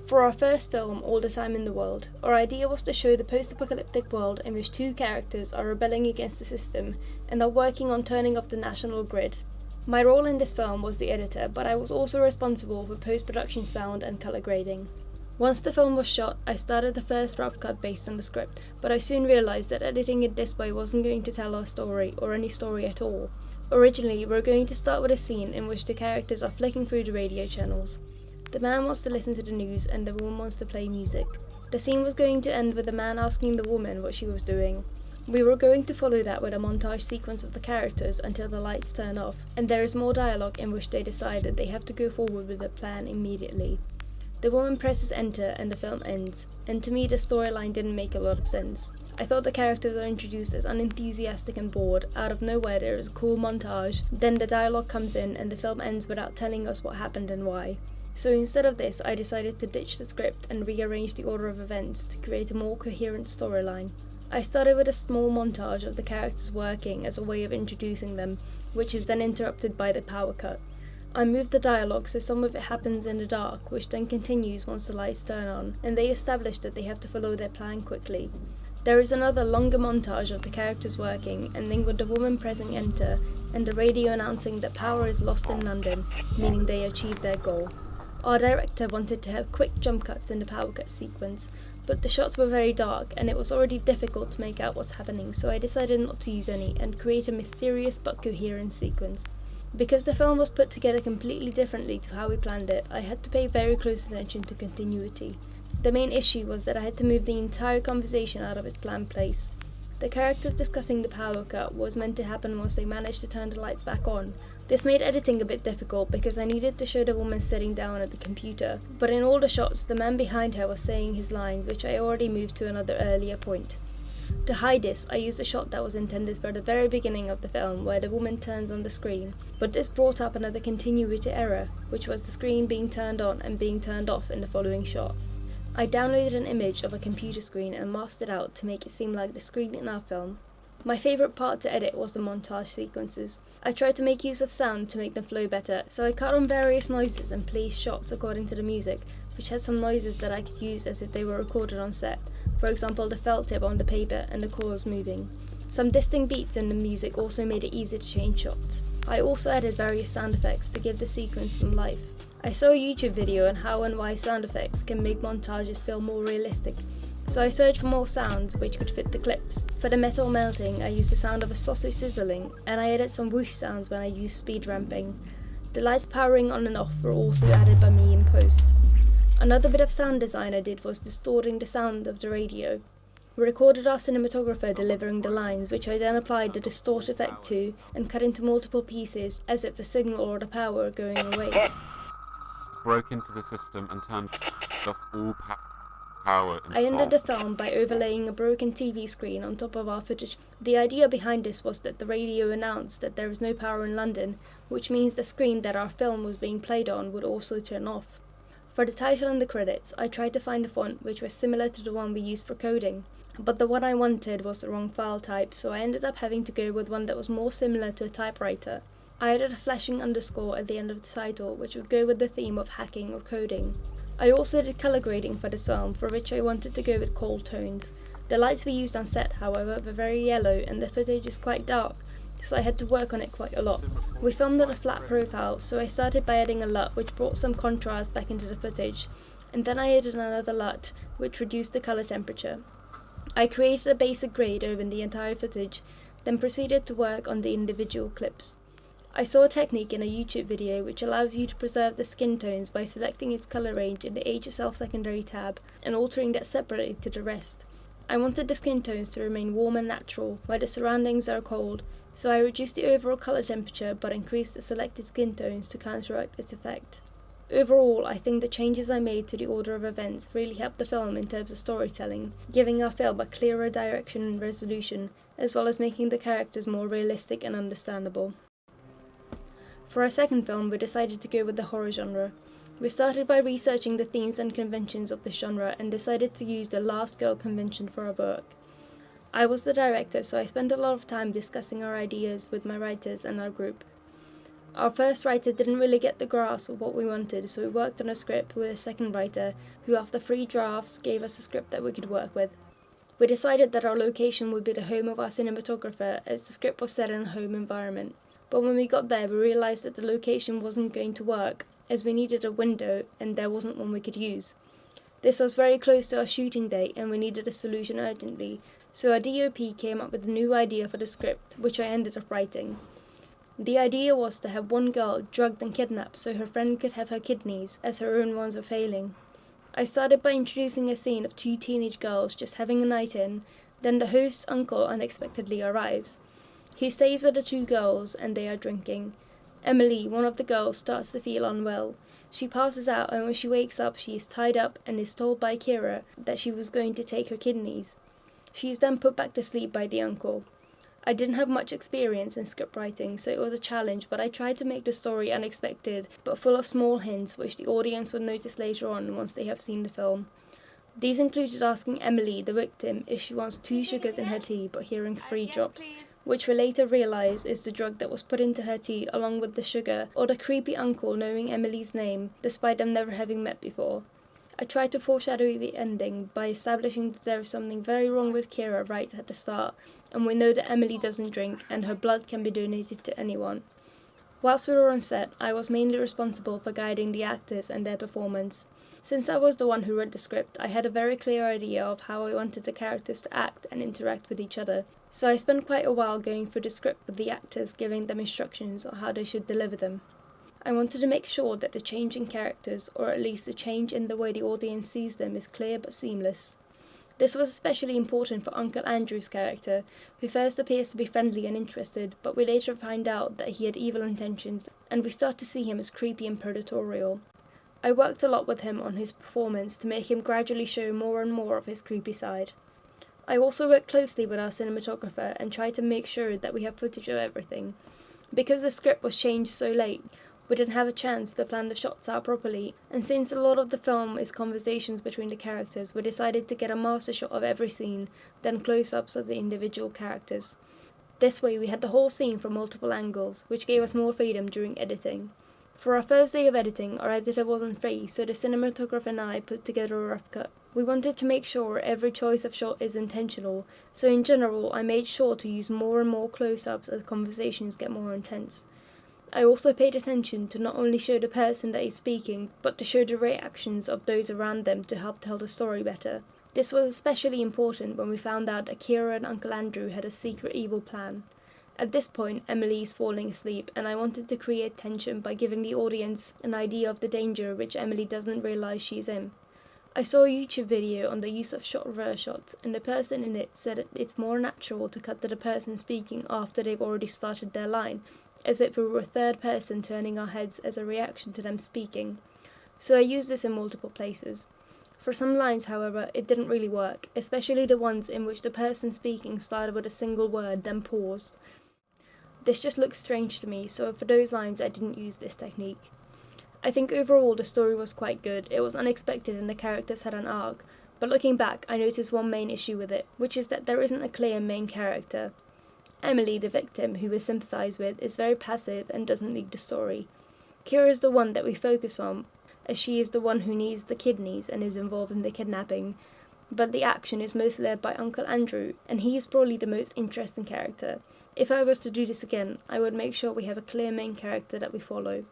For our first film, All the Time in the World, our idea was to show the post-apocalyptic world in which two characters are rebelling against the system and are working on turning off the national grid. My role in this film was the editor, but I was also responsible for post-production sound and colour grading. Once the film was shot, I started the first rough cut based on the script, but I soon realised that editing it this way wasn't going to tell our story, or any story at all. Originally, we were going to start with a scene in which the characters are flicking through the radio channels. The man wants to listen to the news and the woman wants to play music. The scene was going to end with the man asking the woman what she was doing. We were going to follow that with a montage sequence of the characters until the lights turn off, and there is more dialogue in which they decide that they have to go forward with the plan immediately. The woman presses enter and the film ends, and to me the storyline didn't make a lot of sense. I thought the characters are introduced as unenthusiastic and bored. Out of nowhere there is a cool montage, then the dialogue comes in and the film ends without telling us what happened and why. So instead of this, I decided to ditch the script and rearrange the order of events to create a more coherent storyline. I started with a small montage of the characters working as a way of introducing them, which is then interrupted by the power cut. I moved the dialogue so some of it happens in the dark, which then continues once the lights turn on, and they establish that they have to follow their plan quickly. There is another longer montage of the characters working, ending with the woman pressing enter, and the radio announcing that power is lost in London, meaning they achieved their goal. Our director wanted to have quick jump cuts in the power cut sequence, but the shots were very dark and it was already difficult to make out what's happening, so I decided not to use any and create a mysterious but coherent sequence. Because the film was put together completely differently to how we planned it, I had to pay very close attention to continuity. The main issue was that I had to move the entire conversation out of its planned place. The characters discussing the power cut was meant to happen once they managed to turn the lights back on. This made editing a bit difficult because I needed to show the woman sitting down at the computer, but in all the shots the man behind her was saying his lines, which I already moved to another earlier point. To hide this, I used a shot that was intended for the very beginning of the film where the woman turns on the screen, but this brought up another continuity error, which was the screen being turned on and being turned off in the following shot. I downloaded an image of a computer screen and masked it out to make it seem like the screen in our film. My favourite part to edit was the montage sequences. I tried to make use of sound to make them flow better, so I cut on various noises and placed shots according to the music, which had some noises that I could use as if they were recorded on set. For example, the felt tip on the paper and the chorus moving. Some distinct beats in the music also made it easy to change shots. I also added various sound effects to give the sequence some life. I saw a YouTube video on how and why sound effects can make montages feel more realistic, so I searched for more sounds which could fit the clips. For the metal melting, I used the sound of a sausage sizzling, and I added some whoosh sounds when I used speed ramping. The lights powering on and off were also added by me in post. Another bit of sound design I did was distorting the sound of the radio. We recorded our cinematographer delivering the lines, which I then applied the distort effect to and cut into multiple pieces as if the signal or the power were going away. Broke into the system and turned off all power. I ended the film by overlaying a broken TV screen on top of our footage. The idea behind this was that the radio announced that there is no power in London, which means the screen that our film was being played on would also turn off. For the title and the credits, I tried to find a font which was similar to the one we used for coding, but the one I wanted was the wrong file type, so I ended up having to go with one that was more similar to a typewriter. I added a flashing underscore at the end of the title, which would go with the theme of hacking or coding. I also did colour grading for the film, for which I wanted to go with cold tones. The lights we used on set, however, were very yellow and the footage is quite dark, so I had to work on it quite a lot. We filmed at a flat profile, so I started by adding a LUT which brought some contrast back into the footage, and then I added another LUT which reduced the colour temperature. I created a basic grade over the entire footage, then proceeded to work on the individual clips. I saw a technique in a YouTube video which allows you to preserve the skin tones by selecting its colour range in the Age Yourself secondary tab and altering that separately to the rest. I wanted the skin tones to remain warm and natural, while the surroundings are cold, so I reduced the overall colour temperature but increased the selected skin tones to counteract this effect. Overall, I think the changes I made to the order of events really helped the film in terms of storytelling, giving our film a clearer direction and resolution, as well as making the characters more realistic and understandable. For our second film, we decided to go with the horror genre. We started by researching the themes and conventions of the genre and decided to use the Last Girl convention for our work. I was the director, so I spent a lot of time discussing our ideas with my writers and our group. Our first writer didn't really get the grasp of what we wanted, so we worked on a script with a second writer, who after 3 drafts gave us a script that we could work with. We decided that our location would be the home of our cinematographer, as the script was set in a home environment. But when we got there, we realised that the location wasn't going to work, as we needed a window and there wasn't one we could use. This was very close to our shooting date and we needed a solution urgently, so our DOP came up with a new idea for the script, which I ended up writing. The idea was to have one girl drugged and kidnapped so her friend could have her kidneys, as her own ones were failing. I started by introducing a scene of 2 teenage girls just having a night in, then the host's uncle unexpectedly arrives. He stays with the 2 girls and they are drinking. Emily, one of the girls, starts to feel unwell. She passes out and when she wakes up she is tied up and is told by Kira that she was going to take her kidneys. She is then put back to sleep by the uncle. I didn't have much experience in script writing, so it was a challenge, but I tried to make the story unexpected but full of small hints which the audience would notice later on once they have seen the film. These included asking Emily, the victim, if she wants 2 sugars in her tea but hearing 3 drops, which we later realise is the drug that was put into her tea along with the sugar, or the creepy uncle knowing Emily's name, despite them never having met before. I tried to foreshadow the ending by establishing that there is something very wrong with Kira right at the start, and we know that Emily doesn't drink and her blood can be donated to anyone. Whilst we were on set, I was mainly responsible for guiding the actors and their performance. Since I was the one who read the script, I had a very clear idea of how I wanted the characters to act and interact with each other, so I spent quite a while going through the script with the actors, giving them instructions on how they should deliver them. I wanted to make sure that the change in characters, or at least the change in the way the audience sees them, is clear but seamless. This was especially important for Uncle Andrew's character, who first appears to be friendly and interested, but we later find out that he had evil intentions, and we start to see him as creepy and predatorial. I worked a lot with him on his performance to make him gradually show more and more of his creepy side. I also worked closely with our cinematographer and tried to make sure that we have footage of everything. Because the script was changed so late, we didn't have a chance to plan the shots out properly, and since a lot of the film is conversations between the characters, we decided to get a master shot of every scene, then close-ups of the individual characters. This way we had the whole scene from multiple angles, which gave us more freedom during editing. For our first day of editing, our editor wasn't free, so the cinematographer and I put together a rough cut. We wanted to make sure every choice of shot is intentional, so in general I made sure to use more and more close-ups as conversations get more intense. I also paid attention to not only show the person that is speaking, but to show the reactions of those around them to help tell the story better. This was especially important when we found out that Kira and Uncle Andrew had a secret evil plan. At this point, Emily is falling asleep, and I wanted to create tension by giving the audience an idea of the danger which Emily doesn't realise she's in. I saw a YouTube video on the use of shot reverse shots, and the person in it said it's more natural to cut to the person speaking after they've already started their line, as if we were a third person turning our heads as a reaction to them speaking. So I used this in multiple places. For some lines, however, it didn't really work, especially the ones in which the person speaking started with a single word, then paused. This just looked strange to me, so for those lines I didn't use this technique. I think overall the story was quite good. It was unexpected and the characters had an arc, but looking back I noticed one main issue with it, which is that there isn't a clear main character. Emily, the victim, who we sympathise with, is very passive and doesn't lead the story. Kira is the one that we focus on, as she is the one who needs the kidneys and is involved in the kidnapping, but the action is mostly led by Uncle Andrew, and he is probably the most interesting character. If I was to do this again, I would make sure we have a clear main character that we follow.